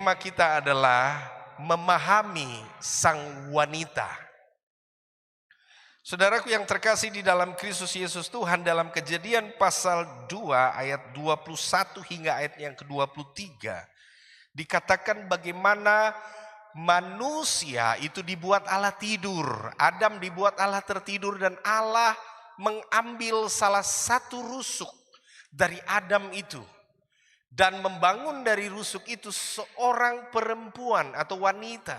Tema kita adalah memahami sang wanita. Saudaraku yang terkasih di dalam Kristus Yesus Tuhan, dalam Kejadian pasal 2 ayat 21 hingga ayat yang ke-23 dikatakan bagaimana manusia itu dibuat Allah tidur. Adam dibuat Allah tertidur dan Allah mengambil salah satu rusuk dari Adam itu dan membangun dari rusuk itu seorang perempuan atau wanita.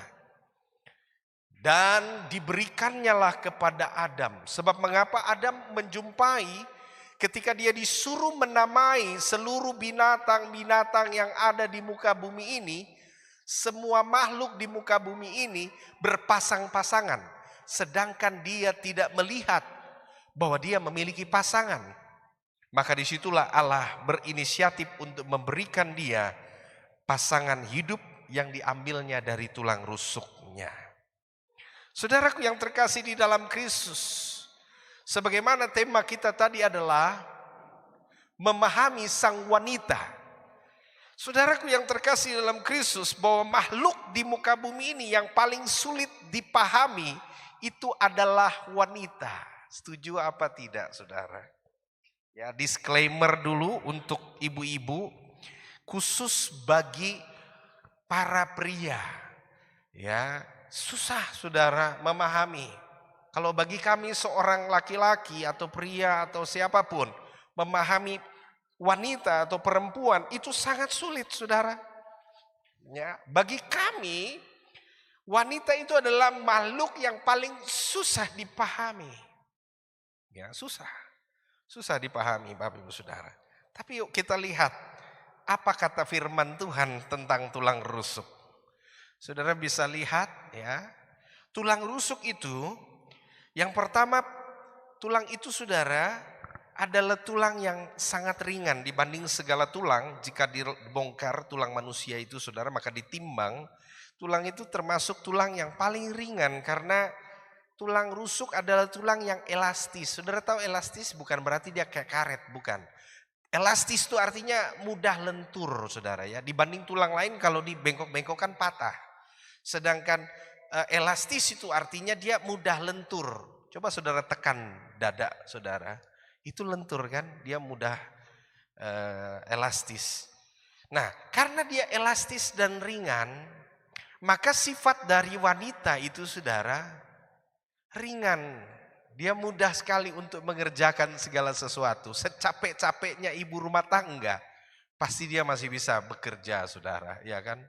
Dan diberikannya lah kepada Adam. Sebab mengapa Adam menjumpai ketika dia disuruh menamai seluruh binatang-binatang yang ada di muka bumi ini. Semua makhluk di muka bumi ini berpasang-pasangan. Sedangkan dia tidak melihat bahwa dia memiliki pasangan. Maka disitulah Allah berinisiatif untuk memberikan dia pasangan hidup yang diambilnya dari tulang rusuknya. Saudaraku yang terkasih di dalam Kristus, sebagaimana tema kita tadi adalah memahami sang wanita. Saudaraku yang terkasih dalam Kristus, bahwa makhluk di muka bumi ini yang paling sulit dipahami itu adalah wanita. Setuju apa tidak, saudara? Ya, disclaimer dulu untuk ibu-ibu, khusus bagi para pria. Ya, susah saudara memahami. Kalau bagi kami seorang laki-laki atau pria atau siapapun, memahami wanita atau perempuan itu sangat sulit, saudara. Ya, bagi kami wanita itu adalah makhluk yang paling susah dipahami. Ya, susah dipahami Bapak Ibu Saudara. Tapi yuk kita lihat apa kata firman Tuhan tentang tulang rusuk. Saudara bisa lihat ya, tulang rusuk itu yang pertama, tulang itu saudara adalah tulang yang sangat ringan dibanding segala tulang. Jika dibongkar tulang manusia itu saudara, maka ditimbang, tulang itu termasuk tulang yang paling ringan karena tulang rusuk adalah tulang yang elastis. Saudara tahu elastis bukan berarti dia kayak karet, bukan. Elastis itu artinya mudah lentur, saudara ya. Dibanding tulang lain kalau dibengkok-bengkokkan patah. Sedangkan elastis itu artinya dia mudah lentur. Coba saudara tekan dada saudara, itu lentur kan, dia mudah elastis. Nah, karena dia elastis dan ringan, maka sifat dari wanita itu saudara ringan, dia mudah sekali untuk mengerjakan segala sesuatu. Secapek-capeknya ibu rumah tangga, pasti dia masih bisa bekerja, saudara, ya kan?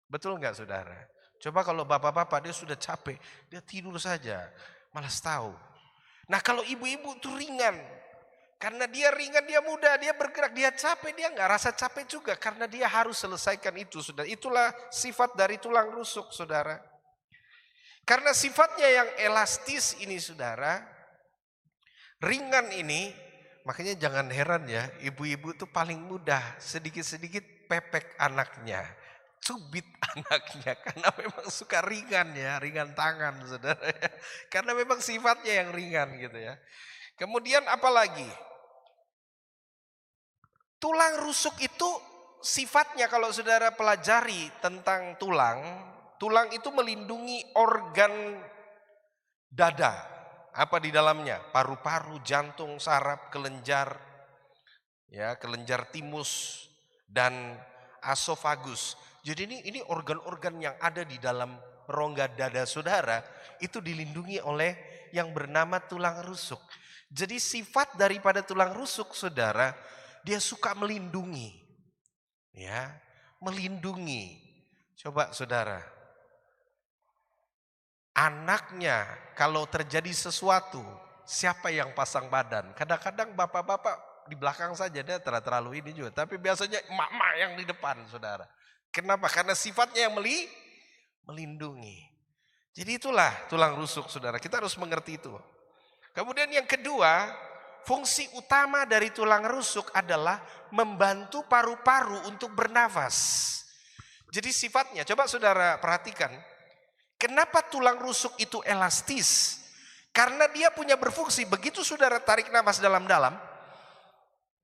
Betul nggak, saudara? Coba kalau bapak-bapak dia sudah capek, dia tidur saja, malas tahu. Nah, kalau ibu-ibu itu ringan, karena dia ringan, dia mudah, dia bergerak, dia capek, dia nggak rasa capek juga, karena dia harus selesaikan itu, saudara. Itulah sifat dari tulang rusuk, saudara. Karena sifatnya yang elastis ini saudara, ringan ini, makanya jangan heran ya, ibu-ibu itu paling mudah sedikit-sedikit pepek anaknya, cubit anaknya, karena memang suka ringan ya, ringan tangan saudara ya. Karena memang sifatnya yang ringan gitu ya. Kemudian apalagi? Tulang rusuk itu sifatnya kalau saudara pelajari tentang tulang itu melindungi organ dada. Apa di dalamnya? Paru-paru, jantung, saraf, kelenjar, ya, kelenjar timus dan asofagus. Jadi ini organ-organ yang ada di dalam rongga dada saudara itu dilindungi oleh yang bernama tulang rusuk. Jadi sifat daripada tulang rusuk saudara, dia suka melindungi. Ya, melindungi. Coba saudara, anaknya kalau terjadi sesuatu, siapa yang pasang badan? Kadang-kadang bapak-bapak di belakang saja, dia terlalu ini juga. Tapi biasanya emak-emak yang di depan, saudara. Kenapa? Karena sifatnya yang melindungi. Jadi itulah tulang rusuk, saudara. Kita harus mengerti itu. Kemudian yang kedua, fungsi utama dari tulang rusuk adalah membantu paru-paru untuk bernafas. Jadi sifatnya, coba saudara perhatikan. Kenapa tulang rusuk itu elastis? Karena dia punya berfungsi, begitu saudara tarik nafas dalam-dalam,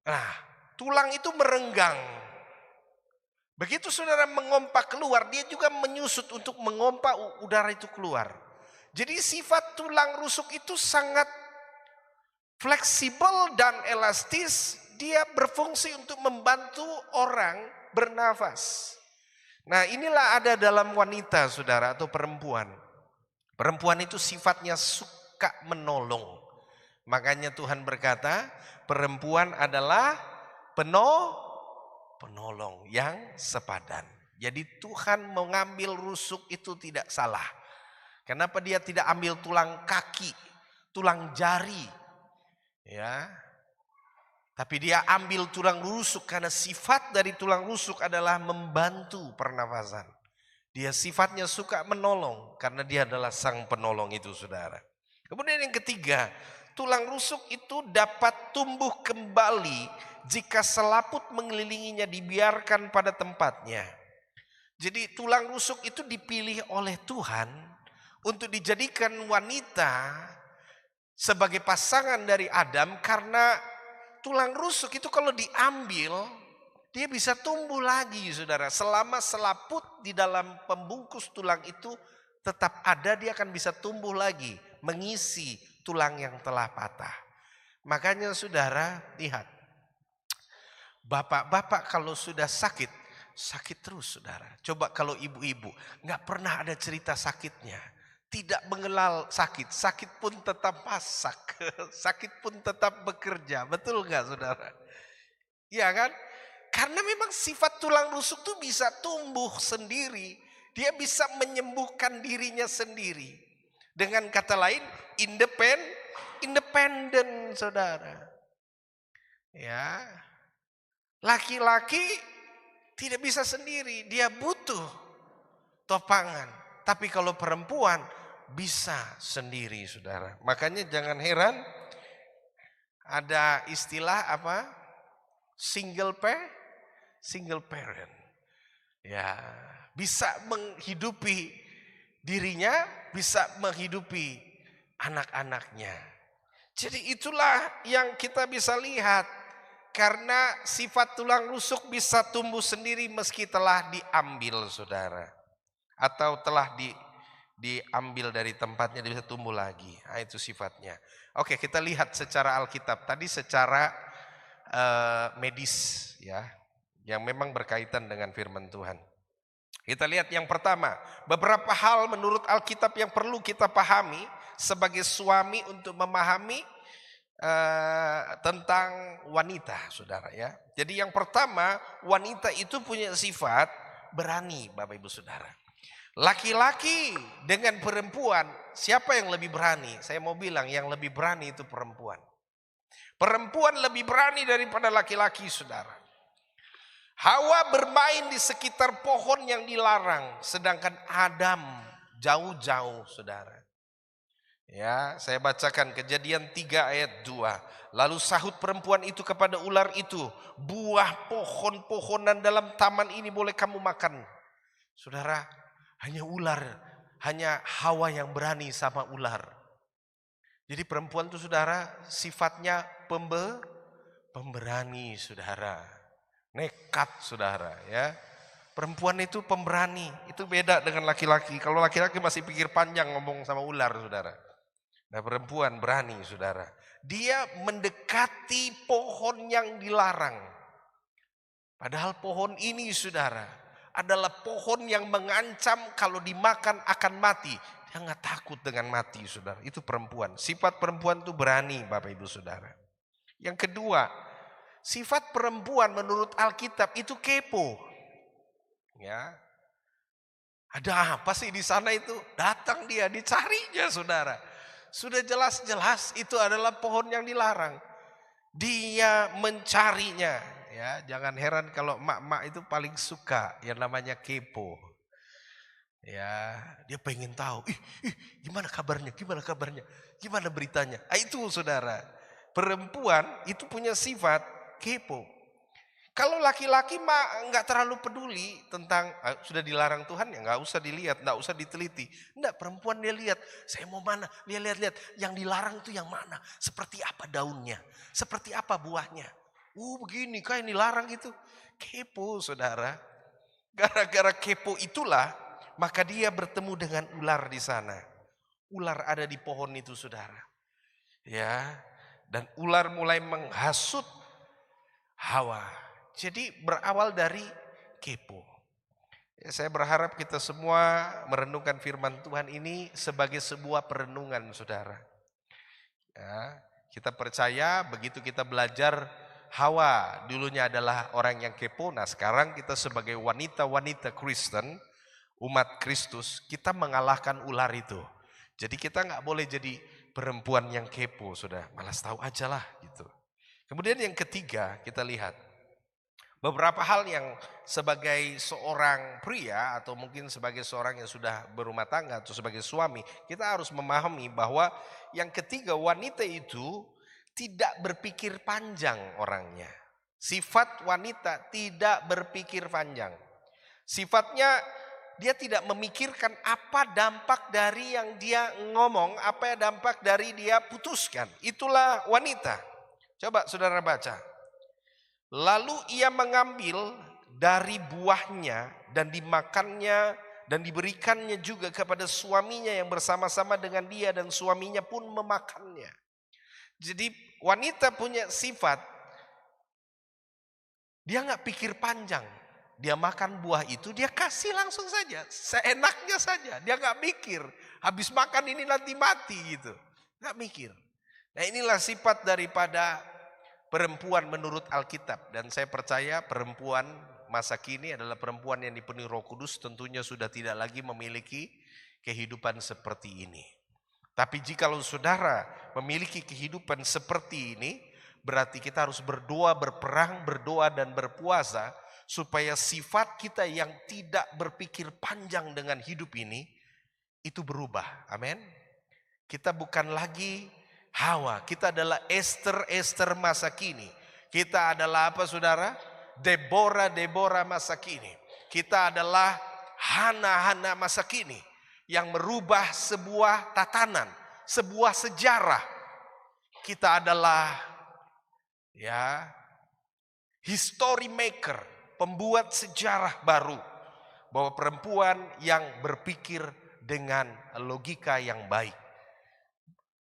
nah tulang itu merenggang. Begitu saudara mengompa keluar, dia juga menyusut untuk mengompa udara itu keluar. Jadi sifat tulang rusuk itu sangat fleksibel dan elastis. Dia berfungsi untuk membantu orang bernafas. Nah, inilah ada dalam wanita saudara atau perempuan. Perempuan itu sifatnya suka menolong. Makanya Tuhan berkata, perempuan adalah penolong yang sepadan. Jadi Tuhan mengambil rusuk itu tidak salah. Kenapa dia tidak ambil tulang kaki, tulang jari? Ya. Tapi dia ambil tulang rusuk karena sifat dari tulang rusuk adalah membantu pernafasan. Dia sifatnya suka menolong karena dia adalah sang penolong itu saudara. Kemudian yang ketiga, tulang rusuk itu dapat tumbuh kembali jika selaput mengelilinginya dibiarkan pada tempatnya. Jadi tulang rusuk itu dipilih oleh Tuhan untuk dijadikan wanita sebagai pasangan dari Adam karena tulang rusuk itu kalau diambil, dia bisa tumbuh lagi saudara. Selama selaput di dalam pembungkus tulang itu tetap ada, dia akan bisa tumbuh lagi, mengisi tulang yang telah patah. Makanya saudara, lihat. Bapak-bapak kalau sudah sakit, sakit terus saudara. Coba kalau ibu-ibu, gak pernah ada cerita sakitnya. Tidak mengenal sakit, sakit pun tetap masak, sakit pun tetap bekerja, betul gak saudara? Iya kan? Karena memang sifat tulang rusuk itu bisa tumbuh sendiri, dia bisa menyembuhkan dirinya sendiri. Dengan kata lain, independen saudara. Ya, laki-laki tidak bisa sendiri, dia butuh topangan. Tapi kalau perempuan bisa sendiri saudara. Makanya jangan heran ada istilah apa? Single parent. Ya, bisa menghidupi dirinya, bisa menghidupi anak-anaknya. Jadi itulah yang kita bisa lihat. Karena sifat tulang rusuk bisa tumbuh sendiri meski telah diambil saudara. Atau telah diambil dari tempatnya, dia bisa tumbuh lagi. Nah, itu sifatnya. Oke, kita lihat secara Alkitab. Tadi secara medis ya, yang memang berkaitan dengan firman Tuhan. Kita lihat yang pertama, beberapa hal menurut Alkitab yang perlu kita pahami sebagai suami untuk memahami tentang wanita saudara ya. Jadi yang pertama, wanita itu punya sifat berani Bapak Ibu Saudara. Laki-laki dengan perempuan, siapa yang lebih berani? Saya mau bilang yang lebih berani itu perempuan. Perempuan lebih berani daripada laki-laki saudara. Hawa bermain di sekitar pohon yang dilarang, sedangkan Adam jauh-jauh saudara. Ya, saya bacakan Kejadian 3 ayat 2. Lalu sahut perempuan itu kepada ular itu, buah pohon-pohonan dalam taman ini boleh kamu makan. Saudara, hanya Hawa yang berani sama ular. Jadi perempuan itu saudara sifatnya pemberani saudara. Nekat saudara ya. Perempuan itu pemberani, itu beda dengan laki-laki. Kalau laki-laki masih pikir panjang ngomong sama ular saudara. Nah perempuan berani saudara. Dia mendekati pohon yang dilarang. Padahal pohon ini saudara adalah pohon yang mengancam kalau dimakan akan mati. Dia nggak takut dengan mati saudara. Itu perempuan. Sifat perempuan itu berani Bapak Ibu Saudara. Yang kedua, sifat perempuan menurut Alkitab itu kepo. Ya. Ada apa sih di sana itu? Datang dia, dicarinya saudara. Sudah jelas-jelas itu adalah pohon yang dilarang. Dia mencarinya. Ya, jangan heran kalau mak-mak itu paling suka yang namanya kepo. Ya, dia pengen tahu. Gimana kabarnya? Gimana beritanya? Itu saudara. Perempuan itu punya sifat kepo. Kalau laki-laki mah nggak terlalu peduli tentang sudah dilarang Tuhan ya nggak usah dilihat, nggak usah diteliti. Enggak, perempuan dia lihat, saya mau mana? Dia lihat yang dilarang itu yang mana? Seperti apa daunnya? Seperti apa buahnya? Begini kayak yang dilarang itu. Kepo saudara. Gara-gara kepo itulah, maka dia bertemu dengan ular di sana. Ular ada di pohon itu, saudara. Ya, dan ular mulai menghasut Hawa. Jadi berawal dari kepo. Ya, saya berharap kita semua merenungkan firman Tuhan ini sebagai sebuah perenungan, saudara. Ya, kita percaya begitu kita belajar Hawa dulunya adalah orang yang kepo. Nah, sekarang kita sebagai wanita-wanita Kristen, umat Kristus, kita mengalahkan ular itu. Jadi kita nggak boleh jadi perempuan yang kepo, sudah malas tahu aja lah gitu. Kemudian yang ketiga, kita lihat beberapa hal yang sebagai seorang pria atau mungkin sebagai seorang yang sudah berumah tangga atau sebagai suami, kita harus memahami bahwa yang ketiga, wanita itu tidak berpikir panjang orangnya. Sifat wanita tidak berpikir panjang. Sifatnya dia tidak memikirkan apa dampak dari yang dia ngomong, apa dampak dari dia putuskan. Itulah wanita. Coba saudara baca. Lalu ia mengambil dari buahnya dan dimakannya dan diberikannya juga kepada suaminya yang bersama-sama dengan dia, dan suaminya pun memakannya. Jadi wanita punya sifat, dia nggak pikir panjang. Dia makan buah itu, dia kasih langsung saja, seenaknya saja. Dia nggak mikir, habis makan ini nanti mati gitu. Nggak mikir. Nah, inilah sifat daripada perempuan menurut Alkitab. Dan saya percaya perempuan masa kini adalah perempuan yang dipenuhi Roh Kudus, tentunya sudah tidak lagi memiliki kehidupan seperti ini. Tapi jikalau saudara memiliki kehidupan seperti ini, berarti kita harus berdoa, berperang, berdoa dan berpuasa supaya sifat kita yang tidak berpikir panjang dengan hidup ini itu berubah. Amin. Kita bukan lagi Hawa, kita adalah Esther masa kini. Kita adalah apa, saudara? Deborah masa kini. Kita adalah Hana masa kini yang merubah sebuah tatanan, sebuah sejarah. Kita adalah history maker, pembuat sejarah baru, bahwa perempuan yang berpikir dengan logika yang baik,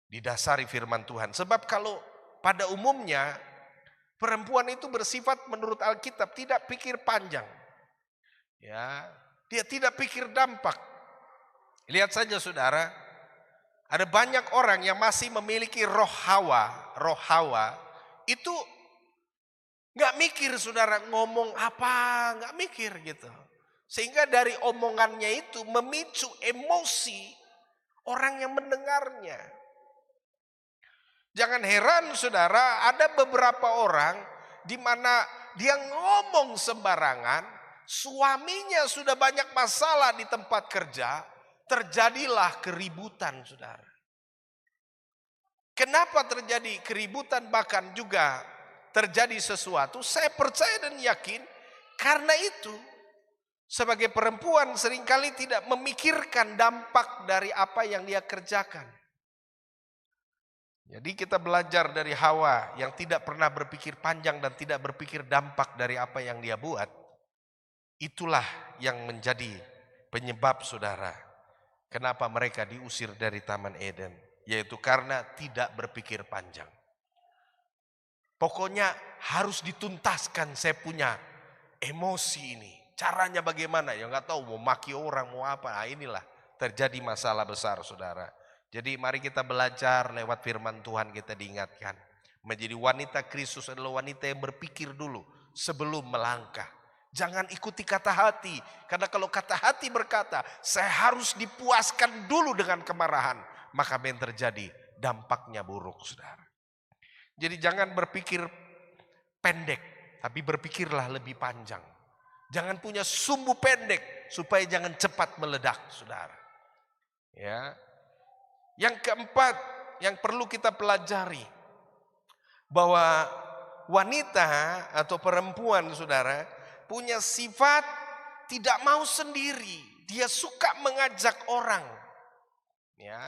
didasari firman Tuhan. Sebab kalau pada umumnya perempuan itu bersifat menurut Alkitab tidak pikir panjang. Ya, dia tidak pikir dampak. Lihat saja saudara, ada banyak orang yang masih memiliki roh Hawa itu nggak mikir, saudara, ngomong apa, nggak mikir gitu. Sehingga dari omongannya itu memicu emosi orang yang mendengarnya. Jangan heran saudara, ada beberapa orang di mana dia ngomong sembarangan, suaminya sudah banyak masalah di tempat kerja, terjadilah keributan, saudara. Kenapa terjadi keributan, bahkan juga terjadi sesuatu? Saya percaya dan yakin karena itu sebagai perempuan seringkali tidak memikirkan dampak dari apa yang dia kerjakan. Jadi kita belajar dari Hawa yang tidak pernah berpikir panjang dan tidak berpikir dampak dari apa yang dia buat. Itulah yang menjadi penyebab, saudara, kenapa mereka diusir dari Taman Eden, yaitu karena tidak berpikir panjang. Pokoknya harus dituntaskan saya punya emosi ini. Caranya bagaimana? Ya nggak tahu, mau maki orang, mau apa. Nah, inilah terjadi masalah besar, saudara. Jadi mari kita belajar lewat firman Tuhan, kita diingatkan. Menjadi wanita Kristus adalah wanita yang berpikir dulu sebelum melangkah. Jangan ikuti kata hati. Karena kalau kata hati berkata, saya harus dipuaskan dulu dengan kemarahan, maka apa yang terjadi? Dampaknya buruk, saudara. Jadi jangan berpikir pendek, tapi berpikirlah lebih panjang. Jangan punya sumbu pendek supaya jangan cepat meledak, saudara. Ya. Yang keempat yang perlu kita pelajari, bahwa wanita atau perempuan, saudara, punya sifat tidak mau sendiri. Dia suka mengajak orang. Ya.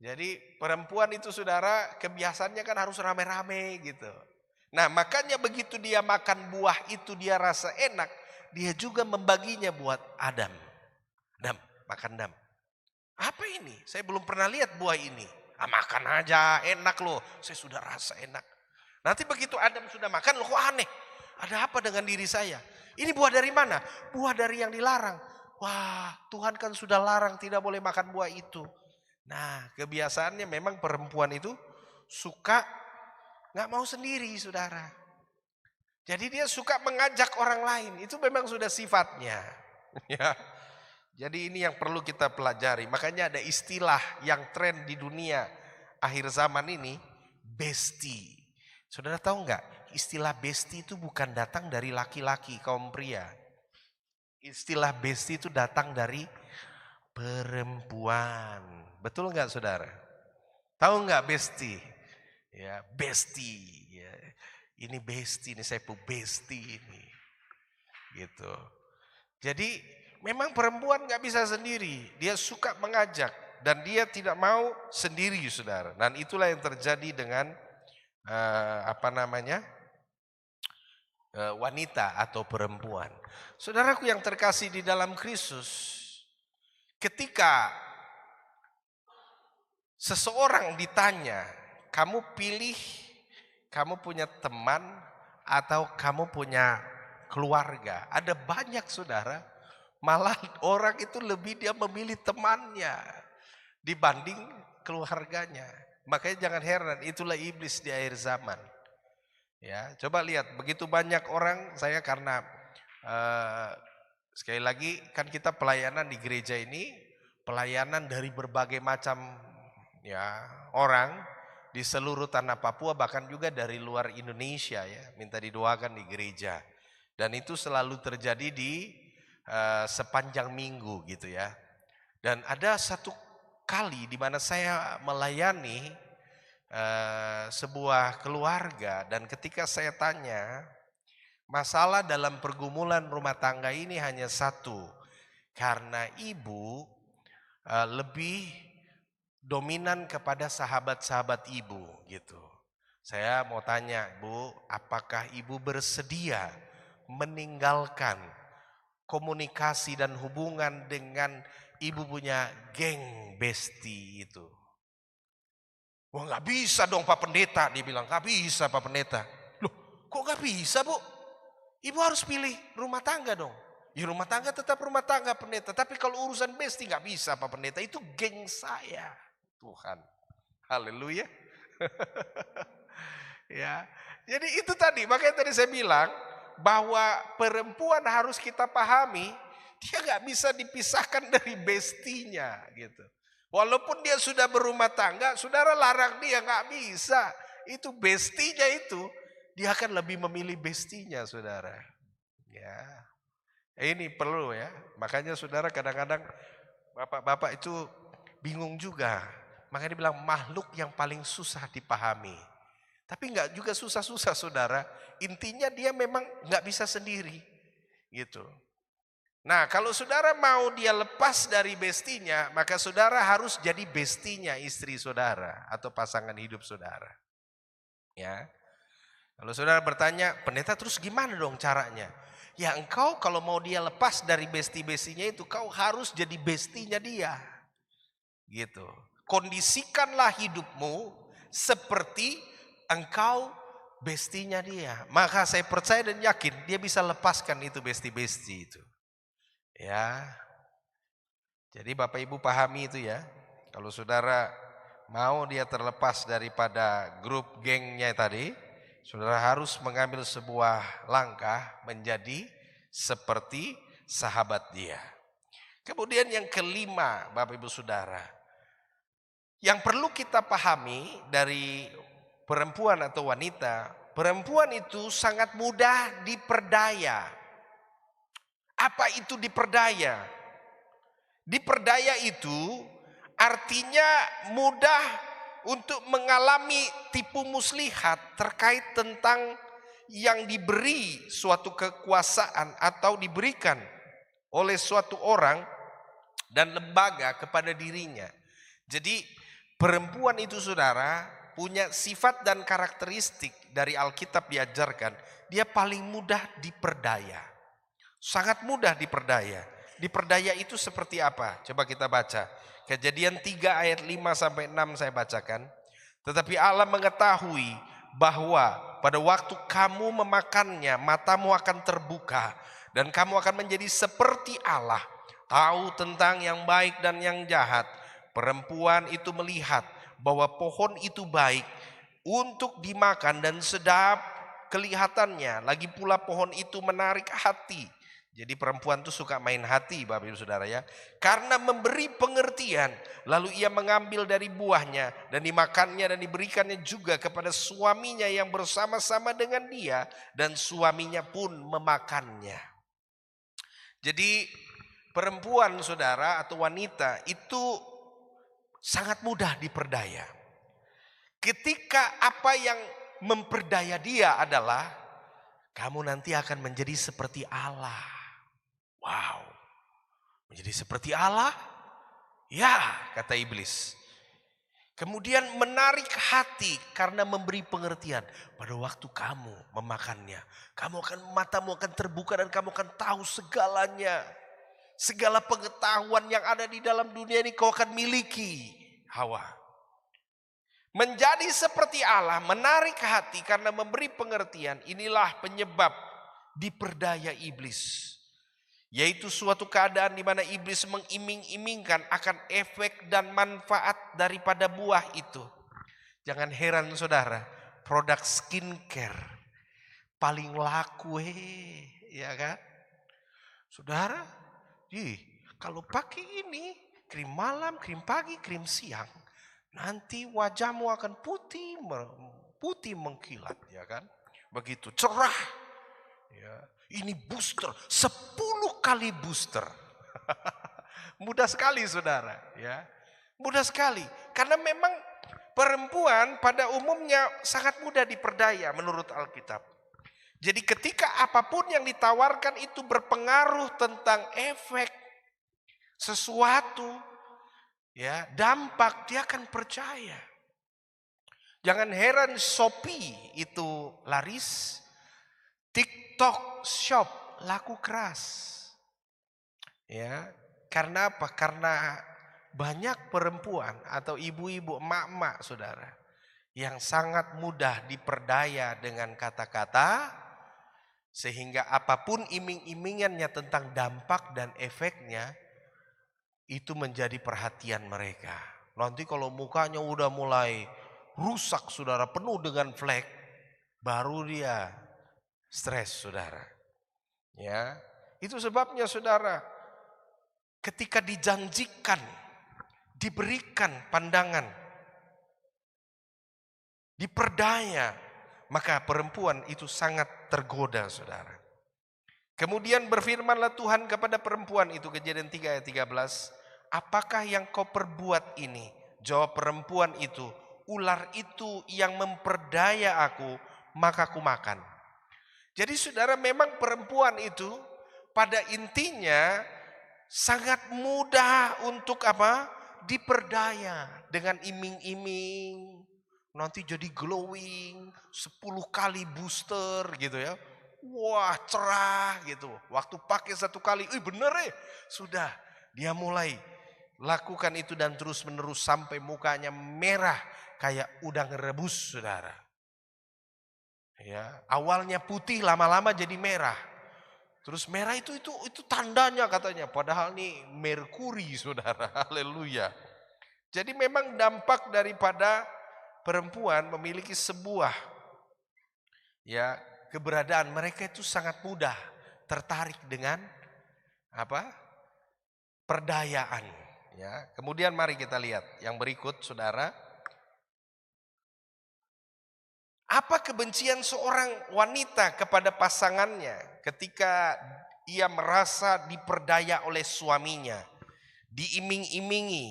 Jadi perempuan itu, saudara, kebiasaannya kan harus rame-rame gitu. Nah, makanya begitu dia makan buah itu dia rasa enak, dia juga membaginya buat Adam. Adam, makan Adam. Apa ini? Saya belum pernah lihat buah ini. Makan aja, enak loh. Saya sudah rasa enak. Nanti begitu Adam sudah makan, loh kok aneh. Ada apa dengan diri saya? Ini buah dari mana? Buah dari yang dilarang. Wah, Tuhan kan sudah larang tidak boleh makan buah itu. Nah, kebiasaannya memang perempuan itu suka nggak mau sendiri, saudara. Jadi dia suka mengajak orang lain. Itu memang sudah sifatnya. Ya. Jadi ini yang perlu kita pelajari. Makanya ada istilah yang tren di dunia akhir zaman ini, bestie. Saudara tahu nggak? Istilah bestie itu bukan datang dari laki-laki kaum pria. Istilah bestie itu datang dari perempuan. Betul nggak, saudara? Tahu nggak bestie? Ya, bestie. Ya. Ini bestie, ini saya bestie ini. Gitu. Jadi memang perempuan nggak bisa sendiri. Dia suka mengajak dan dia tidak mau sendiri, saudara. Dan itulah yang terjadi dengan wanita atau perempuan. Saudaraku yang terkasih di dalam Kristus, ketika seseorang ditanya, kamu pilih kamu punya teman atau kamu punya keluarga. Ada banyak, saudara, malah orang itu lebih dia memilih temannya dibanding keluarganya. Makanya jangan heran, itulah iblis di akhir zaman. Ya, coba lihat begitu banyak orang, saya karena sekali lagi kan kita pelayanan di gereja ini, pelayanan dari berbagai macam ya orang di seluruh tanah Papua, bahkan juga dari luar Indonesia ya, minta didoakan di gereja. Dan itu selalu terjadi di sepanjang minggu gitu ya. Dan ada satu kali di mana saya melayani sebuah keluarga, dan ketika saya tanya, masalah dalam pergumulan rumah tangga ini hanya satu, karena ibu lebih dominan kepada sahabat-sahabat ibu gitu. Saya mau tanya, Bu, apakah ibu bersedia meninggalkan komunikasi dan hubungan dengan ibu punya geng bestie itu? Wah, nggak bisa dong Pak Pendeta, dia bilang. Nggak bisa Pak Pendeta. Loh, kok nggak bisa, Bu? Ibu harus pilih rumah tangga dong. Ya rumah tangga tetap rumah tangga, Pendeta. Tapi kalau urusan bestie nggak bisa Pak Pendeta, itu geng saya. Tuhan, haleluya. Ya, jadi itu tadi, makanya tadi saya bilang bahwa perempuan harus kita pahami, dia nggak bisa dipisahkan dari bestinya gitu. Walaupun dia sudah berumah tangga, saudara larang dia nggak bisa. Itu bestinya itu, dia akan lebih memilih bestinya, saudara. Ya, ini perlu ya. Makanya saudara kadang-kadang bapak-bapak itu bingung juga. Makanya dibilang makhluk yang paling susah dipahami. Tapi enggak juga susah-susah, saudara. Intinya dia memang enggak bisa sendiri. Gitu. Nah, kalau saudara mau dia lepas dari bestinya, maka saudara harus jadi bestinya istri saudara atau pasangan hidup saudara. Ya. Kalau saudara bertanya, Pendeta terus gimana dong caranya? Ya engkau kalau mau dia lepas dari besti-bestinya itu, kau harus jadi bestinya dia. Gitu. Kondisikanlah hidupmu seperti engkau bestinya dia. Maka saya percaya dan yakin dia bisa lepaskan itu besti-besti itu. Ya. Jadi Bapak Ibu pahami itu ya. Kalau saudara mau dia terlepas daripada grup gengnya tadi, saudara harus mengambil sebuah langkah menjadi seperti sahabat dia. Kemudian yang kelima, Bapak Ibu Saudara, yang perlu kita pahami dari perempuan atau wanita, perempuan itu sangat mudah diperdaya. Apa itu diperdaya? Diperdaya itu artinya mudah untuk mengalami tipu muslihat terkait tentang yang diberi suatu kekuasaan atau diberikan oleh suatu orang dan lembaga kepada dirinya. Jadi perempuan itu saudara punya sifat dan karakteristik dari Alkitab diajarkan, dia paling mudah diperdaya. Sangat mudah diperdaya. Diperdaya itu seperti apa? Coba kita baca. Kejadian 3 ayat 5 sampai 6 saya bacakan. Tetapi Allah mengetahui bahwa pada waktu kamu memakannya, matamu akan terbuka dan kamu akan menjadi seperti Allah, tahu tentang yang baik dan yang jahat. Perempuan itu melihat bahwa pohon itu baik untuk dimakan dan sedap kelihatannya, lagi pula pohon itu menarik hati. Jadi perempuan itu suka main hati, Bapak Ibu Saudara ya. Karena memberi pengertian, lalu ia mengambil dari buahnya dan dimakannya dan diberikannya juga kepada suaminya yang bersama-sama dengan dia, dan suaminya pun memakannya. Jadi perempuan, Saudara, atau wanita itu sangat mudah diperdaya. Ketika apa yang memperdaya dia adalah kamu nanti akan menjadi seperti Allah. Wow, menjadi seperti Allah? Ya, kata iblis. Kemudian menarik hati karena memberi pengertian. Pada waktu kamu memakannya, matamu akan terbuka dan kamu akan tahu segalanya. Segala pengetahuan yang ada di dalam dunia ini kau akan miliki. Hawa. Menjadi seperti Allah, menarik hati karena memberi pengertian. Inilah penyebab diperdaya iblis. Yaitu suatu keadaan di mana iblis mengiming-imingkan akan efek dan manfaat daripada buah itu. Jangan heran saudara, produk skincare paling laku ya kan? Saudara, kalau pakai ini, krim malam, krim pagi, krim siang, nanti wajahmu akan putih mengkilat, ya kan? Begitu cerah. Ya, ini booster, 10 kali booster. Mudah sekali saudara, ya. Mudah sekali. Karena memang perempuan pada umumnya sangat mudah diperdaya menurut Alkitab. Jadi ketika apapun yang ditawarkan itu berpengaruh tentang efek sesuatu, ya, dampak, dia akan percaya. Jangan heran Shopee itu laris, TikTok Shop laku keras. Ya, karena apa? Karena banyak perempuan atau ibu-ibu, emak-emak saudara, yang sangat mudah diperdaya dengan kata-kata, sehingga apapun iming-imingannya tentang dampak dan efeknya, itu menjadi perhatian mereka. Nanti kalau mukanya udah mulai rusak saudara, penuh dengan flek, baru dia stres saudara. Ya, itu sebabnya saudara, ketika dijanjikan, diberikan pandangan, diperdaya, maka perempuan itu sangat tergoda saudara. Kemudian berfirmanlah Tuhan kepada perempuan itu, Kejadian 3 ayat 13, apakah yang kau perbuat ini? Jawab perempuan itu, ular itu yang memperdaya aku, maka aku makan. Jadi saudara, memang perempuan itu pada intinya sangat mudah untuk apa? Diperdaya dengan iming-iming. Nanti jadi glowing, 10 kali booster gitu ya. Wah, cerah gitu. Waktu pakai 1 kali, bener sudah. Dia mulai lakukan itu dan terus menerus sampai mukanya merah kayak udang rebus saudara. Ya, awalnya putih, lama-lama jadi merah. Terus merah itu tandanya katanya, padahal nih merkuri saudara. Haleluya. Jadi memang dampak daripada perempuan memiliki sebuah ya keberadaan, mereka itu sangat mudah tertarik dengan apa? Perdayaan. Ya, kemudian mari kita lihat yang berikut saudara. Apa kebencian seorang wanita kepada pasangannya ketika ia merasa diperdaya oleh suaminya, diiming-imingi,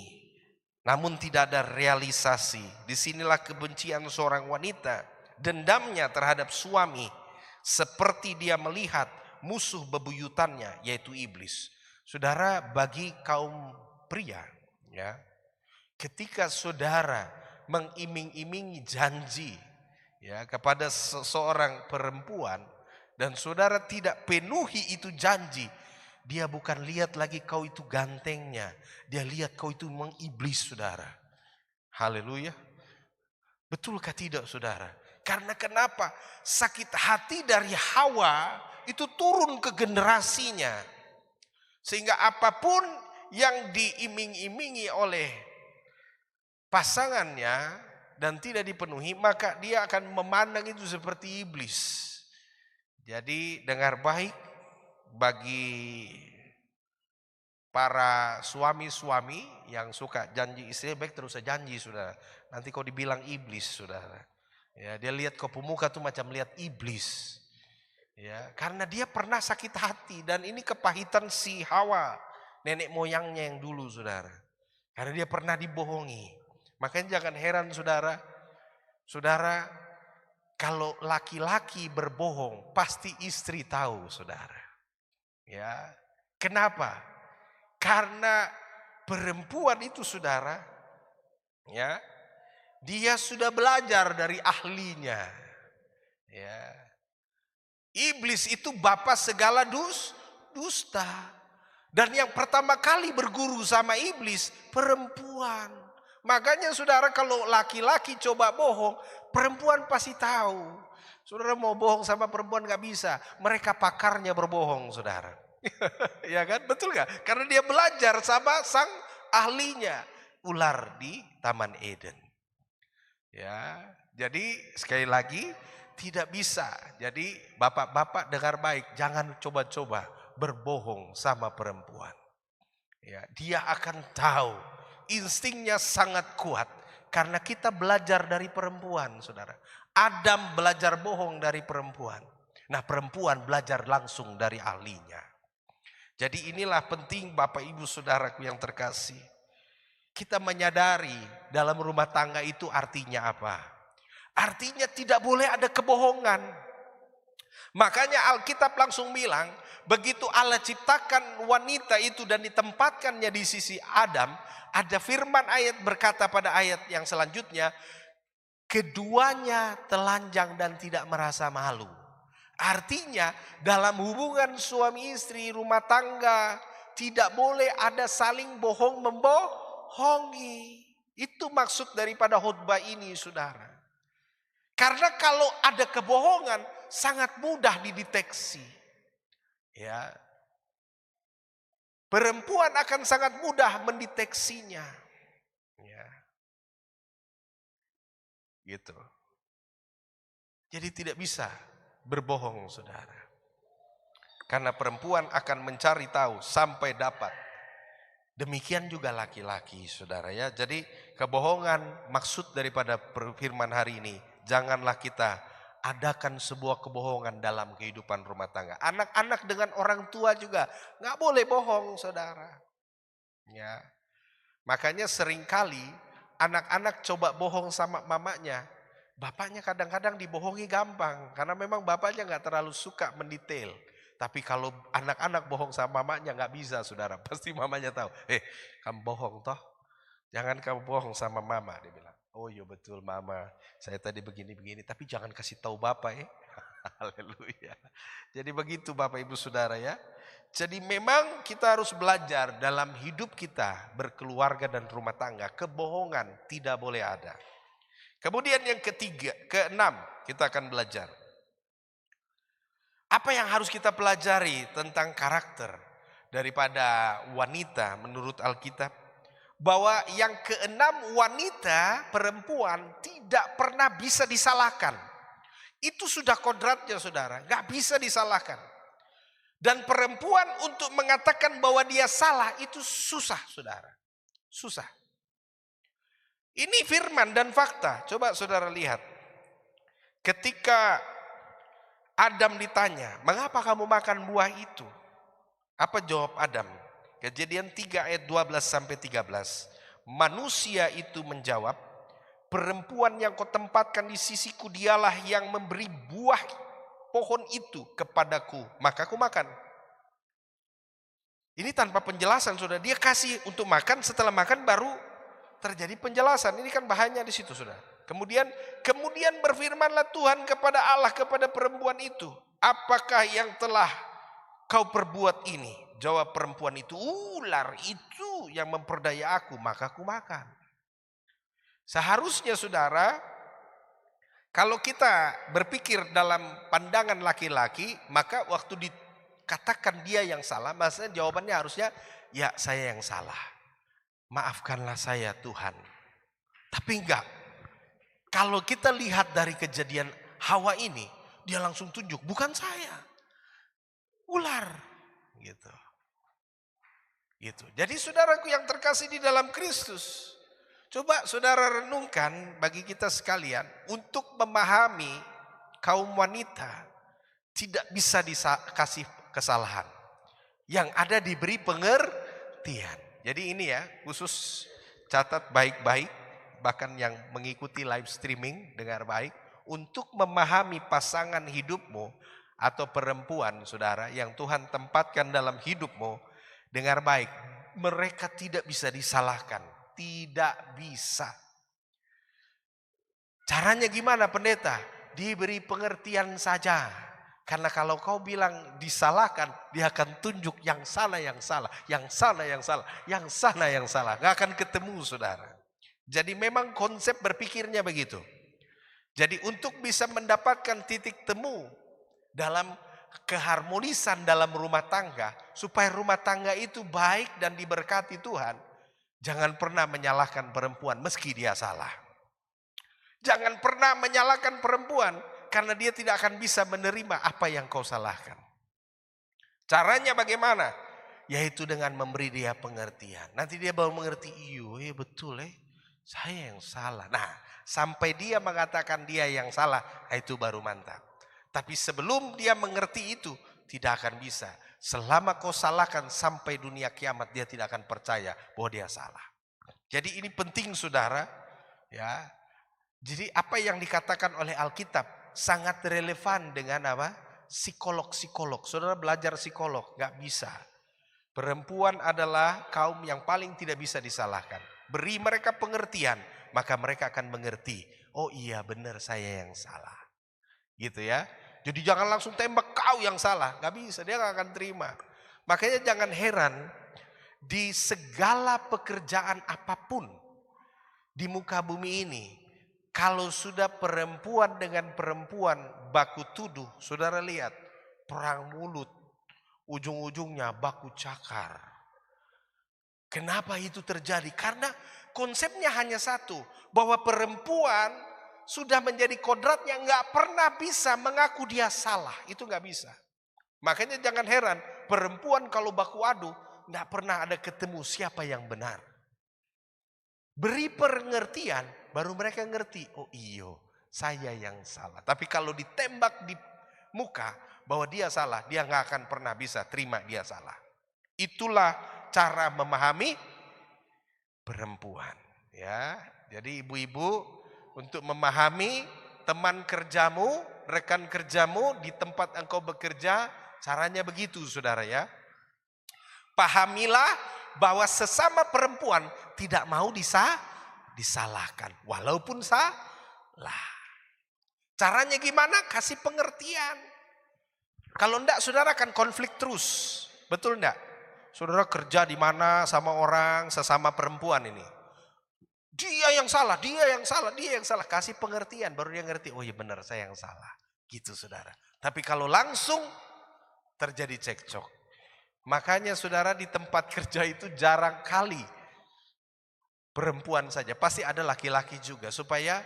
namun tidak ada realisasi. Disinilah kebencian seorang wanita, dendamnya terhadap suami, seperti dia melihat musuh bebuyutannya, yaitu iblis. Saudara, bagi kaum pria, ya, ketika saudara mengiming-imingi janji ya kepada seseorang perempuan, dan saudara tidak penuhi itu janji, dia bukan lihat lagi kau itu gantengnya, dia lihat kau itu memang iblis, saudara. Haleluya. Betulkah tidak, saudara? Karena kenapa? Sakit hati dari Hawa itu turun ke generasinya. Sehingga apapun yang diiming-imingi oleh pasangannya dan tidak dipenuhi, maka dia akan memandang itu seperti iblis. Jadi dengar baik bagi para suami-suami yang suka janji istri, baik terus saja janji, saudara. Nanti kau dibilang iblis, saudara. Ya, dia lihat kau pemuka tuh macam lihat iblis. Ya, karena dia pernah sakit hati, dan ini kepahitan si Hawa, nenek moyangnya yang dulu, saudara. Karena dia pernah dibohongi. Makanya jangan heran, saudara. Saudara, kalau laki-laki berbohong, pasti istri tahu, saudara. Ya, kenapa? Karena perempuan itu, saudara, ya, dia sudah belajar dari ahlinya. Ya. Iblis itu bapa segala dusta. Dan yang pertama kali berguru sama iblis perempuan. Makanya saudara, kalau laki-laki coba bohong, perempuan pasti tahu. Saudara mau bohong sama perempuan gak bisa. Mereka pakarnya berbohong, saudara. Ya kan? Betul gak? Karena dia belajar sama sang ahlinya, ular di Taman Eden. Ya, jadi sekali lagi tidak bisa. Jadi bapak-bapak dengar baik, jangan coba-coba berbohong sama perempuan. Ya, dia akan tahu, instingnya sangat kuat karena kita belajar dari perempuan, saudara. Adam belajar bohong dari perempuan. Nah, perempuan belajar langsung dari ahlinya. Jadi inilah penting Bapak Ibu Saudaraku yang terkasih. Kita menyadari dalam rumah tangga itu artinya apa? Artinya tidak boleh ada kebohongan. Makanya Alkitab langsung bilang, begitu Allah ciptakan wanita itu dan ditempatkannya di sisi Adam, ada firman ayat berkata pada ayat yang selanjutnya, keduanya telanjang dan tidak merasa malu. Artinya dalam hubungan suami istri, rumah tangga, tidak boleh ada saling bohong membohongi. Itu maksud daripada khotbah ini, saudara. Karena kalau ada kebohongan sangat mudah dideteksi. Ya. Perempuan akan sangat mudah mendeteksinya. Ya. Gitu. Jadi tidak bisa berbohong, saudara. Karena perempuan akan mencari tahu sampai dapat. Demikian juga laki-laki, saudara ya. Jadi kebohongan, maksud daripada firman hari ini, janganlah kita adakan sebuah kebohongan dalam kehidupan rumah tangga. Anak-anak dengan orang tua juga nggak boleh bohong, saudara. Ya. Makanya seringkali anak-anak coba bohong sama mamanya. Bapaknya kadang-kadang dibohongi gampang, karena memang bapaknya nggak terlalu suka mendetail. Tapi kalau anak-anak bohong sama mamanya nggak bisa, saudara. Pasti mamanya tahu. Kamu bohong toh? Jangan kamu bohong sama mama, dia bilang. Oh iya betul mama, saya tadi begini-begini. Tapi jangan kasih tahu bapak ya. Haleluya. Jadi begitu Bapak Ibu Saudara ya. Jadi memang kita harus belajar dalam hidup kita berkeluarga dan rumah tangga. Kebohongan tidak boleh ada. Kemudian yang keenam kita akan belajar. Apa yang harus kita pelajari tentang karakter daripada wanita menurut Alkitab? Bahwa yang keenam, wanita, perempuan tidak pernah bisa disalahkan. Itu sudah kodratnya, saudara, gak bisa disalahkan. Dan perempuan untuk mengatakan bahwa dia salah itu susah, saudara. Susah. Ini firman dan fakta. Coba saudara lihat. Ketika Adam ditanya, mengapa kamu makan buah itu? Apa jawab Adam? Kejadian 3 ayat 12 sampai 13. Manusia itu menjawab, perempuan yang kau tempatkan di sisiku dialah yang memberi buah pohon itu kepadaku, maka aku makan. Ini tanpa penjelasan, saudara. Dia kasih untuk makan, setelah makan baru terjadi penjelasan. Ini kan bahayanya di situ, saudara. Kemudian berfirmanlah Tuhan kepada Allah kepada perempuan itu, apakah yang telah kau perbuat ini? Jawab perempuan itu, ular itu yang memperdaya aku, maka aku makan. Seharusnya saudara, kalau kita berpikir dalam pandangan laki-laki, maka waktu dikatakan dia yang salah, maksudnya jawabannya harusnya, ya saya yang salah. Maafkanlah saya Tuhan. Tapi enggak. Kalau kita lihat dari kejadian Hawa ini, dia langsung tunjuk, bukan saya. Ular. Gitu. Jadi saudaraku yang terkasih di dalam Kristus, coba saudara renungkan bagi kita sekalian, untuk memahami kaum wanita tidak bisa dikasih kesalahan. Yang ada diberi pengertian. Jadi ini ya, khusus catat baik-baik, bahkan yang mengikuti live streaming dengar baik, untuk memahami pasangan hidupmu atau perempuan saudara yang Tuhan tempatkan dalam hidupmu, dengar baik, mereka tidak bisa disalahkan, tidak bisa. Caranya gimana pendeta? Diberi pengertian saja. Karena kalau kau bilang disalahkan, dia akan tunjuk yang sana yang salah, yang sana yang salah, yang sana yang salah. Gak akan ketemu saudara. Jadi memang konsep berpikirnya begitu. Jadi untuk bisa mendapatkan titik temu dalam keharmonisan dalam rumah tangga, supaya rumah tangga itu baik dan diberkati Tuhan, jangan pernah menyalahkan perempuan meski dia salah. Jangan pernah menyalahkan perempuan karena dia tidak akan bisa menerima apa yang kau salahkan. Caranya bagaimana? Yaitu dengan memberi dia pengertian. Nanti dia baru mengerti, iya betul saya yang salah. Nah, sampai dia mengatakan dia yang salah, itu baru mantap. Tapi sebelum dia mengerti itu, tidak akan bisa. Selama kau salahkan sampai dunia kiamat, dia tidak akan percaya bahwa dia salah. Jadi ini penting saudara, ya. Jadi apa yang dikatakan oleh Alkitab sangat relevan dengan apa? Psikolog-psikolog. Saudara belajar psikolog, gak bisa. Perempuan adalah kaum yang paling tidak bisa disalahkan. Beri mereka pengertian, maka mereka akan mengerti. Oh iya benar saya yang salah. Gitu ya. Jadi jangan langsung tembak kau yang salah. Gak bisa, dia gak akan terima. Makanya jangan heran, di segala pekerjaan apapun di muka bumi ini, kalau sudah perempuan dengan perempuan baku tuduh, saudara lihat, perang mulut, ujung-ujungnya baku cakar. Kenapa itu terjadi? Karena konsepnya hanya satu, bahwa perempuan sudah menjadi kodratnya nggak pernah bisa mengaku dia salah, itu nggak bisa. Makanya jangan heran, perempuan kalau baku adu nggak pernah ada ketemu siapa yang benar. Beri pengertian, baru mereka ngerti, oh iyo saya yang salah. Tapi kalau ditembak di muka bahwa dia salah, dia nggak akan pernah bisa terima dia salah. Itulah cara memahami perempuan. Ya, jadi ibu-ibu untuk memahami teman kerjamu, rekan kerjamu di tempat engkau bekerja, caranya begitu saudara ya. Pahamilah bahwa sesama perempuan tidak mau disalahkan. Walaupun salah. Caranya gimana? Kasih pengertian. Kalau enggak saudara akan konflik terus. Betul enggak? Saudara kerja di mana sama orang sesama perempuan ini. Dia yang salah, dia yang salah, dia yang salah. Kasih pengertian baru dia ngerti. Oh iya benar saya yang salah. Gitu saudara. Tapi kalau langsung terjadi cekcok. Makanya saudara di tempat kerja itu jarang kali perempuan saja. Pasti ada laki-laki juga supaya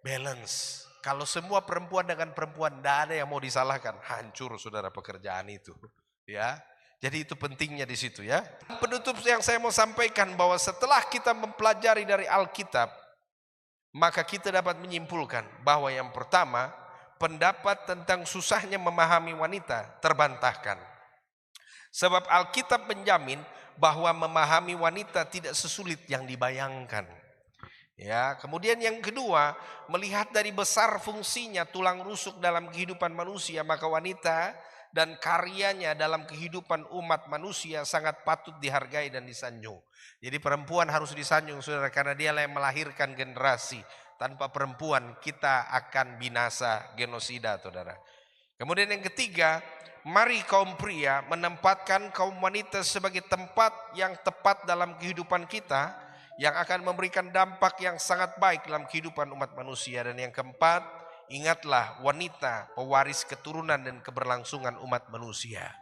balance. Kalau semua perempuan dengan perempuan tidak ada yang mau disalahkan. Hancur saudara pekerjaan itu. Ya, jadi itu pentingnya di situ ya. Penutup yang saya mau sampaikan bahwa setelah kita mempelajari dari Alkitab, maka kita dapat menyimpulkan bahwa yang pertama, pendapat tentang susahnya memahami wanita terbantahkan. Sebab Alkitab menjamin bahwa memahami wanita tidak sesulit yang dibayangkan. Ya, kemudian yang kedua, melihat dari besar fungsinya tulang rusuk dalam kehidupan manusia, maka wanita dan karyanya dalam kehidupan umat manusia sangat patut dihargai dan disanjung. Jadi perempuan harus disanjung saudara, karena dia yang melahirkan generasi. Tanpa perempuan kita akan binasa, genosida saudara. Kemudian yang ketiga, mari kaum pria menempatkan kaum wanita sebagai tempat yang tepat dalam kehidupan kita, yang akan memberikan dampak yang sangat baik dalam kehidupan umat manusia. Dan yang keempat, ingatlah wanita pewaris keturunan dan keberlangsungan umat manusia.